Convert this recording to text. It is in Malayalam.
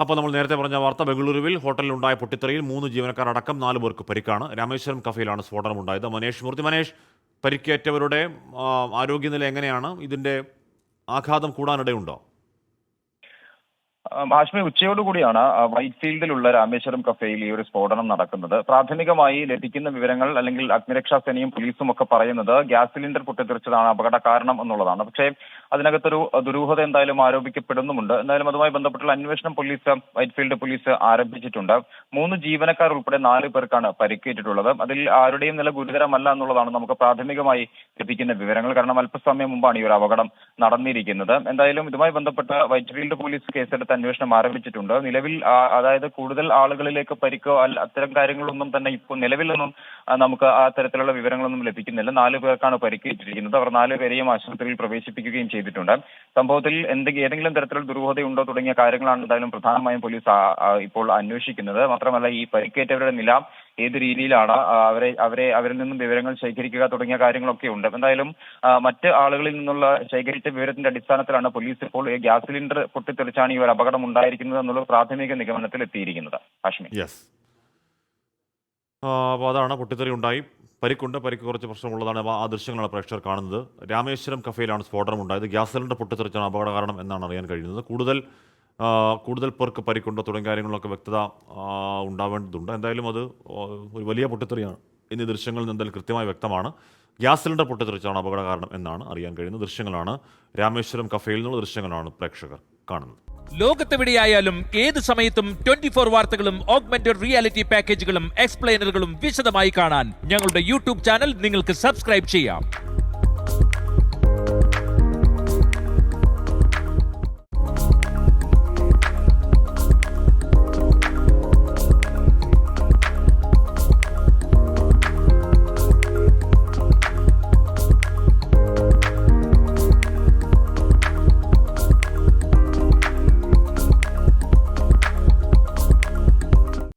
അപ്പോൾ നമ്മൾ നേരത്തെ പറഞ്ഞ വാർത്ത, ബംഗളൂരുവിൽ ഹോട്ടലിലുണ്ടായ പൊട്ടിത്തെറിയിൽ 3 ജീവനക്കാർ അടക്കം 4 പേർക്ക് പരിക്കാണ്. രാമേശ്വരം കഫേയിലാണ് സ്ഫോടനമുണ്ടായത്. മനേഷ് മൂർത്തി. മനേഷ്, പരിക്കേറ്റവരുടെ ആരോഗ്യനില എങ്ങനെയാണ്? ഇതിൻ്റെ ആഘാതം കൂടാനിടയുണ്ടോ? ഹാഷ്മി, ഉച്ചയോടുകൂടിയാണ് വൈറ്റ് ഫീൽഡിലുള്ള രാമേശ്വരം കഫേയിൽ ഈ ഒരു സ്ഫോടനം നടക്കുന്നത്. പ്രാഥമികമായി ലഭിക്കുന്ന വിവരങ്ങൾ, അല്ലെങ്കിൽ അഗ്നിരക്ഷാ സേനയും പോലീസും ഒക്കെ പറയുന്നത് ഗ്യാസ് സിലിണ്ടർ പൊട്ടിത്തെറിച്ചതാണ് അപകട കാരണം എന്നുള്ളതാണ്. പക്ഷേ അതിനകത്തൊരു ദുരൂഹത എന്തായാലും ആരോപിക്കപ്പെടുന്നുമുണ്ട്. എന്തായാലും അതുമായി ബന്ധപ്പെട്ടുള്ള അന്വേഷണം വൈറ്റ് ഫീൽഡ് പോലീസ് ആരംഭിച്ചിട്ടുണ്ട്. 3 ജീവനക്കാർ ഉൾപ്പെടെ 4 പേർക്കാണ് പരിക്കേറ്റിട്ടുള്ളത്. അതിൽ ആരുടെയും നില ഗുരുതരമല്ല എന്നുള്ളതാണ് നമുക്ക് പ്രാഥമികമായി ലഭിക്കുന്ന വിവരങ്ങൾ. കാരണം അല്പസമയം മുമ്പാണ് ഈ ഒരു അപകടം നടന്നിരിക്കുന്നത്. എന്തായാലും ഇതുമായി ബന്ധപ്പെട്ട് വൈറ്റ് ഫീൽഡ് പോലീസ് കേസെടുത്ത് അന്വേഷണം ആരംഭിച്ചിട്ടുണ്ട്. നിലവിൽ അതായത് കൂടുതൽ ആളുകളിലേക്ക് പരിക്കോ അത്തരം കാര്യങ്ങളൊന്നും തന്നെ ഇപ്പോൾ നിലവിലൊന്നും നമുക്ക് ആ തരത്തിലുള്ള വിവരങ്ങളൊന്നും ലഭിക്കുന്നില്ല. 4 പേർക്കാണ് പരിക്കേറ്റിരിക്കുന്നത്. അവർ 4 പേരെയും ആശുപത്രിയിൽ പ്രവേശിപ്പിക്കുകയും ചെയ്തിട്ടുണ്ട്. സംഭവത്തിൽ ഏതെങ്കിലും തരത്തിലുള്ള ദുരൂഹതയുണ്ടോ തുടങ്ങിയ കാര്യങ്ങളാണ് എന്തായാലും പ്രധാനമായും പോലീസ് ഇപ്പോൾ അന്വേഷിക്കുന്നത്. മാത്രമല്ല, ഈ പരിക്കേറ്റവരുടെ നില ഏത് രീതിയിലാണ്, അവരിൽ നിന്നും വിവരങ്ങൾ ശേഖരിക്കുക തുടങ്ങിയ കാര്യങ്ങളൊക്കെ ഉണ്ട്. എന്തായാലും മറ്റ് ആളുകളിൽ നിന്നുള്ള ശേഖരിച്ച വിവരത്തിന്റെ അടിസ്ഥാനത്തിലാണ് പോലീസ് ഇപ്പോൾ ഗ്യാസ് സിലിണ്ടർ പൊട്ടിത്തെറിച്ചാണ് ഈ ഒരു അപകടം ഉണ്ടായിരിക്കുന്നത് എന്നുള്ള പ്രാഥമിക നിഗമനത്തിൽ എത്തിയിരിക്കുന്നത്. ഹാഷ്മി, അപ്പോൾ അതാണ്, പൊട്ടിത്തെറി ഉണ്ടായി, പരിക്ക് കുറച്ച് പ്രശ്നമുള്ളതാണ്. ആ ദൃശ്യങ്ങളാണ് പ്രേക്ഷകർ കാണുന്നത്. രാമേശ്വരം കഫേയിലാണ് സ്ഫോടനം ഉണ്ടായത്. ഗ്യാസ് സിലിണ്ടർ പൊട്ടിത്തെറിച്ചാണ് അപകട കാരണം എന്നാണ് അറിയാൻ കഴിയുന്നത്. കൂടുതൽ പേർക്ക് പരിക്കുണ്ടോ തുടങ്ങിയ കാര്യങ്ങളിലൊക്കെ വ്യക്തത ഉണ്ടാവേണ്ടതുണ്ട്. എന്തായാലും അത് ഒരു വലിയ പൊട്ടിത്തെറിയാണ്. എന്നീ ദൃശ്യങ്ങളിൽ നിന്ന് എന്തായാലും കൃത്യമായി വ്യക്തമാണ്. ഗ്യാസ് സിലിണ്ടർ പൊട്ടിത്തെറിച്ചാണ് അപകട കാരണം എന്നാണ് അറിയാൻ കഴിയുന്ന ദൃശ്യങ്ങളാണ്. രാമേശ്വരം കഫേയിൽ നിന്നുള്ള ദൃശ്യങ്ങളാണ് പ്രേക്ഷകർ കാണുന്നത്. ലോകത്തെവിടെയായാലും ഏത് സമയത്തും 24 വാർത്തകളും ഓഗ്മെന്റഡ് റിയാലിറ്റി പാക്കേജുകളും എക്സ്പ്ലെയിനറുകളും വിശദമായി കാണാൻ ഞങ്ങളുടെ യൂട്യൂബ് ചാനൽ നിങ്ങൾക്ക് സബ്സ്ക്രൈബ് ചെയ്യാം.